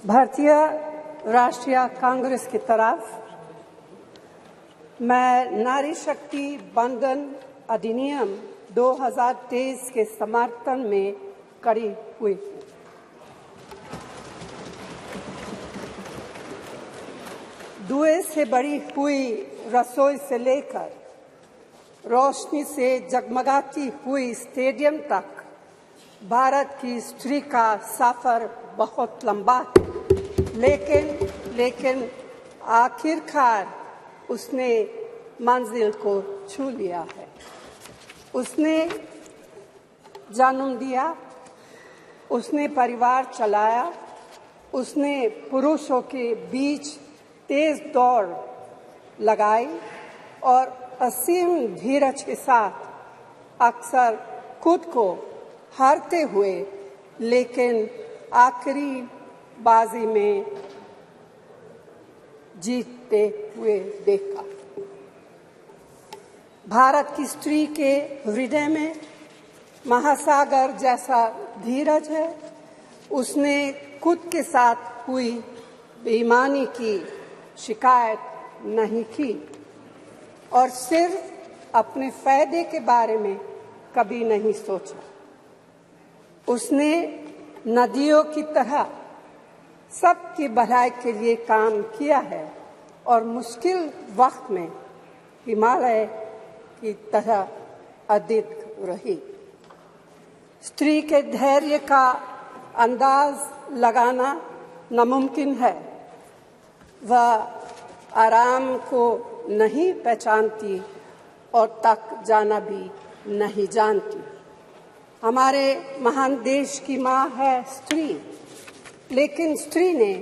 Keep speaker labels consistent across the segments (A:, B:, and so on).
A: भारतीय राष्ट्रीय कांग्रेस की तरफ मैं नारी शक्ति वंदन अधिनियम 2023 के समर्थन में खड़ी हुई हूँ। धुएं से भरी हुई रसोई से लेकर रोशनी से जगमगाती हुई स्टेडियम तक भारत की स्त्री का सफर बहुत लंबा है, लेकिन आखिरकार उसने मंजिल को छू लिया है। उसने जन्म दिया, उसने परिवार चलाया, उसने पुरुषों के बीच तेज दौड़ लगाई और असीम धीरज के साथ अक्सर खुद को हारते हुए लेकिन आखिरी बाजी में जीतते हुए देखा। भारत की स्त्री के हृदय में महासागर जैसा धीरज है। उसने खुद के साथ हुई बेईमानी की शिकायत नहीं की और सिर्फ अपने फायदे के बारे में कभी नहीं सोचा। उसने नदियों की तरह सबकी भलाई के लिए काम किया है और मुश्किल वक्त में हिमालय की तरह अडिग रही। स्त्री के धैर्य का अंदाज लगाना नामुमकिन है। वह आराम को नहीं पहचानती और तक जाना भी नहीं जानती। हमारे महान देश की माँ है स्त्री, लेकिन स्त्री ने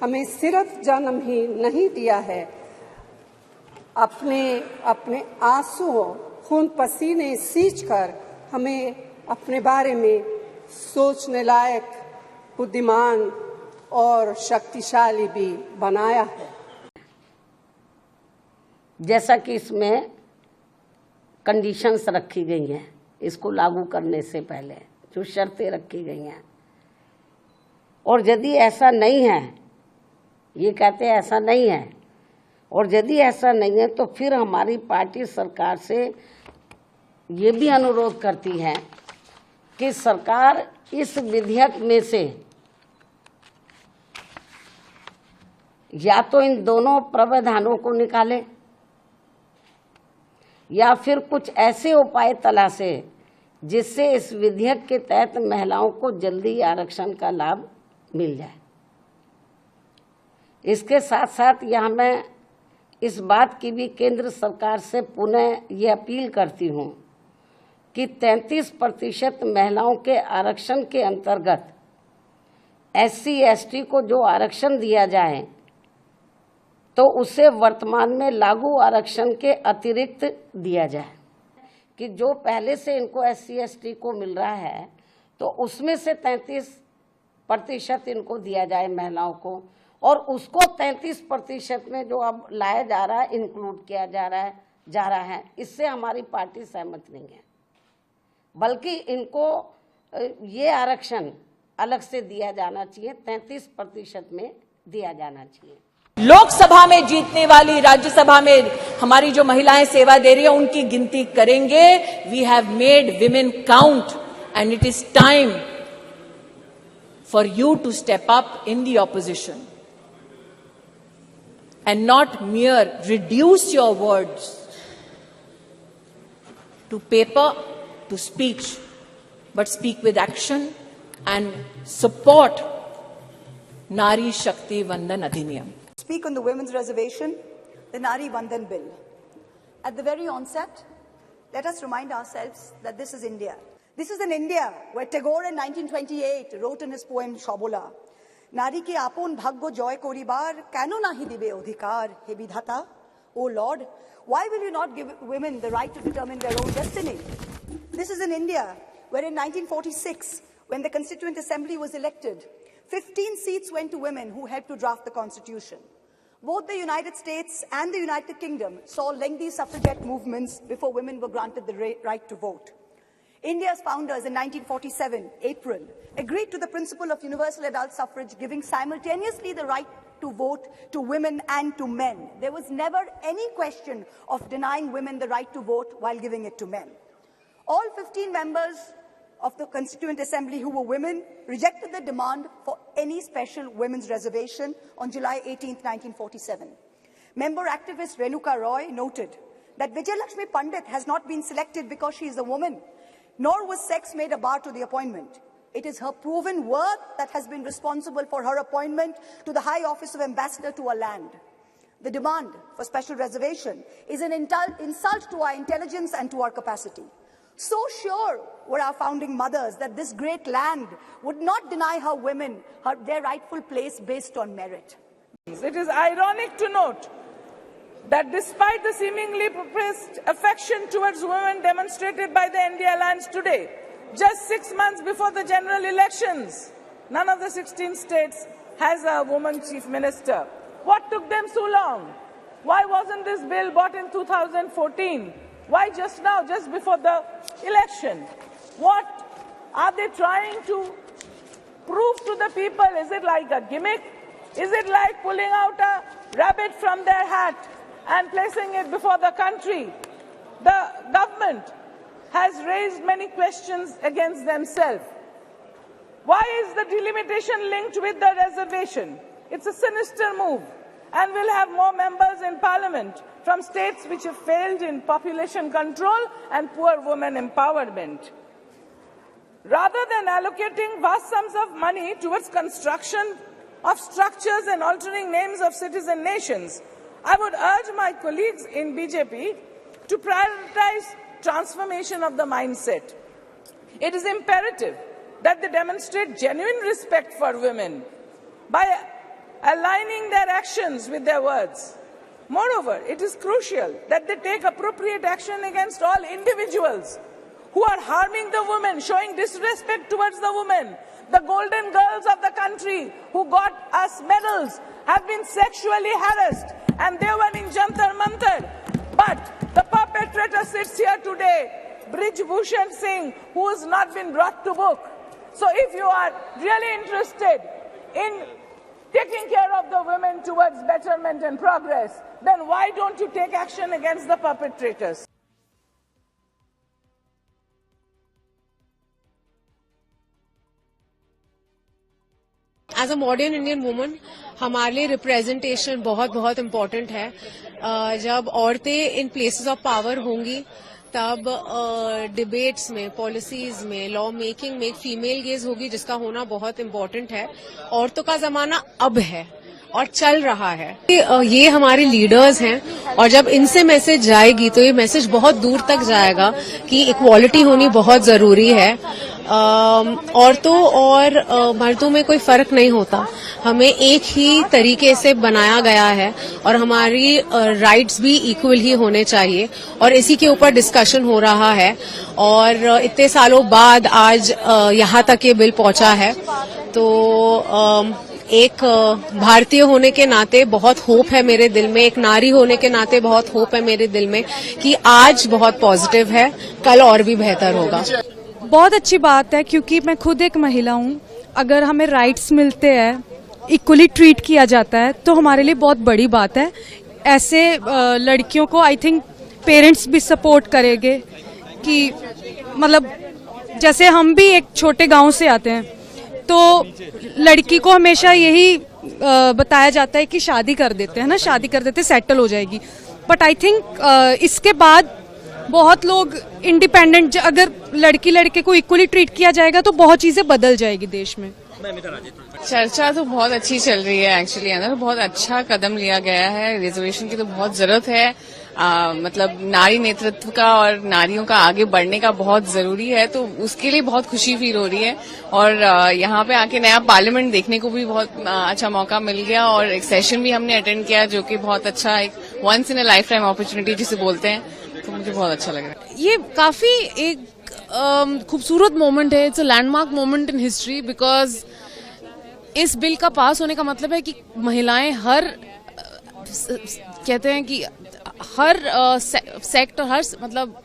A: हमें सिर्फ जन्म ही नहीं दिया है, अपने आंसुओं खून पसीने सींचकर हमें अपने बारे में सोचने लायक, बुद्धिमान और शक्तिशाली भी बनाया है।
B: जैसा कि इसमें कंडीशंस रखी गई हैं, इसको लागू करने से पहले जो शर्तें रखी गई हैं, और यदि ऐसा नहीं है, ये कहते हैं ऐसा नहीं है, और यदि ऐसा नहीं है तो फिर हमारी पार्टी सरकार से ये भी अनुरोध करती है कि सरकार इस विधेयक में से या तो इन दोनों प्रावधानों को निकाले या फिर कुछ ऐसे उपाय तलाशे जिससे इस विधेयक के तहत महिलाओं को जल्दी आरक्षण का लाभ मिल जाए। इसके साथ साथ यहाँ मैं इस बात की भी केंद्र सरकार से पुनः ये अपील करती हूँ कि 33% महिलाओं के आरक्षण के अंतर्गत SC ST को जो आरक्षण दिया जाए तो उसे वर्तमान में लागू आरक्षण के अतिरिक्त दिया जाए, कि जो पहले से इनको SC ST को मिल रहा है तो उसमें से 33% इनको दिया जाए महिलाओं को, और उसको 33% में जो अब लाया जा रहा है, इंक्लूड किया जा रहा है। इससे हमारी पार्टी सहमत नहीं है, बल्कि इनको ये आरक्षण अलग से दिया जाना चाहिए, 33% में दिया जाना चाहिए।
C: लोकसभा में जीतने वाली राज्यसभा में हमारी जो महिलाएं सेवा दे रही है उनकी गिनती करेंगे। We have made women count and it is time for you to step up in the opposition and not mere reduce your words to paper, to speech, but speak with action and support Nari Shakti Vandan Adhiniyam.
D: Speak on the women's reservation, the Nari Vandan Bill. At the very onset, let us remind ourselves that this is India. This is an India where Tagore in 1928 wrote in his poem Shobola, Nari ke apon bhagyo joy koribar, keno nahi dibe odhikar, he bidhata. O Lord, why will you not give women the right to determine their own destiny? This is an India where in 1946, when the Constituent Assembly was elected, 15 seats went to women who helped to draft the Constitution. Both the United States and the United Kingdom saw lengthy suffragette movements before women were granted the right to vote. India's founders in 1947, April, agreed to the principle of universal adult suffrage, giving simultaneously the right to vote to women and to men. There was never any question of denying women the right to vote while giving it to men. All 15 members of the Constituent Assembly who were women rejected the demand for any special women's reservation on July 18, 1947. Member activist Renuka Roy noted that Vijayalakshmi Pandit has not been selected because she is a woman, nor was sex made a bar to the appointment. It is her proven worth that has been responsible for her appointment to the high office of ambassador to a land. The demand for special reservation is an insult to our intelligence and to our capacity. So sure were our founding mothers that this great land would not deny her women their rightful place based on merit.
E: It is ironic to note that despite the seemingly professed affection towards women demonstrated by the NDA alliance today, just 6 months before the general elections, none of the 16 states has a woman chief minister. What took them so long? Why wasn't this bill brought in 2014? Why just now, just before the election? What are they trying to prove to the people? Is it like a gimmick? Is it like pulling out a rabbit from their hat and placing it before the country? The government has raised many questions against themselves. Why is the delimitation linked with the reservation? It's a sinister move, and we'll have more members in parliament from states which have failed in population control and poor women empowerment. Rather than allocating vast sums of money towards construction of structures and altering names of citizen nations, I would urge my colleagues in BJP to prioritize transformation of the mindset. It is imperative that they demonstrate genuine respect for women by aligning their actions with their words. Moreover, it is crucial that they take appropriate action against all individuals who are harming the women, showing disrespect towards the women. The golden girls of the country who got us medals have been sexually harassed, and they were in Jantar Mantar. But the perpetrator sits here today, Brij Bhushan Singh, who has not been brought to book. So if you are really interested in taking care of the women towards betterment and progress, then why don't you take action against the perpetrators?
F: As a modern Indian woman हमारे लिए representation बहुत बहुत important है। जब औरतें in places of power होंगी तब debates में, पॉलिसीज में, लॉ मेकिंग में एक फीमेल गेज होगी, जिसका होना बहुत इम्पोर्टेंट है। औरतों का जमाना अब है और चल रहा है। ये हमारे लीडर्स हैं और जब इनसे मैसेज जाएगी तो ये मैसेज बहुत दूर तक जाएगा कि इक्वालिटी होनी बहुत जरूरी है। औरतों और मर्दों में कोई फर्क नहीं होता, हमें एक ही तरीके से बनाया गया है और हमारी राइट्स भी इक्वल ही होने चाहिए और इसी के ऊपर डिस्कशन हो रहा है। और इतने सालों बाद आज यहाँ तक ये बिल पहुंचा है, तो एक भारतीय होने के नाते बहुत होप है मेरे दिल में, एक नारी होने के नाते बहुत होप है मेरे दिल में कि आज बहुत पॉजिटिव है, कल और भी बेहतर होगा।
G: बहुत अच्छी बात है क्योंकि मैं खुद एक महिला हूँ। अगर हमें राइट्स मिलते हैं, इक्वली ट्रीट किया जाता है, तो हमारे लिए बहुत बड़ी बात है। ऐसे लड़कियों को आई थिंक पेरेंट्स भी सपोर्ट करेंगे कि मतलब जैसे हम भी एक छोटे गांव से आते हैं, तो लड़की को हमेशा यही बताया जाता है कि शादी कर देते हैं ना, शादी कर देते सेटल हो जाएगी। बट आई थिंक इसके बाद बहुत लोग इंडिपेंडेंट, अगर लड़की लड़के को इक्वली ट्रीट किया जाएगा तो बहुत चीजें बदल जाएगी देश में।
H: चर्चा तो बहुत अच्छी चल रही है एक्चुअली, है ना, बहुत अच्छा कदम लिया गया है। रिजर्वेशन की तो बहुत जरूरत है, मतलब नारी नेतृत्व का और नारियों का आगे बढ़ने का बहुत जरूरी है, तो उसके लिए बहुत खुशी फील हो रही है। और यहाँ पे आके नया पार्लियामेंट देखने को भी बहुत अच्छा मौका मिल गया और एक सेशन भी हमने अटेंड किया जो कि बहुत अच्छा, एक once in a lifetime opportunity जिसे बोलते हैं, तो मुझे बहुत अच्छा लग रहा है।
F: ये काफी एक खूबसूरत मोमेंट है, it's a landmark moment in history, because इस बिल का पास होने का मतलब है कि महिलाएं हर कहते हैं कि हर सेक्टर, हर मतलब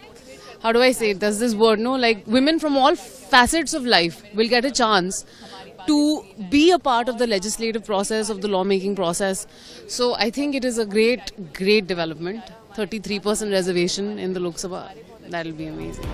H: how do I say it? Does this word? No, like women from all facets of life will get a chance to be a part of the legislative process, of the lawmaking process. So I think it is a great development. 33% reservation in the Lok Sabha. That will be amazing.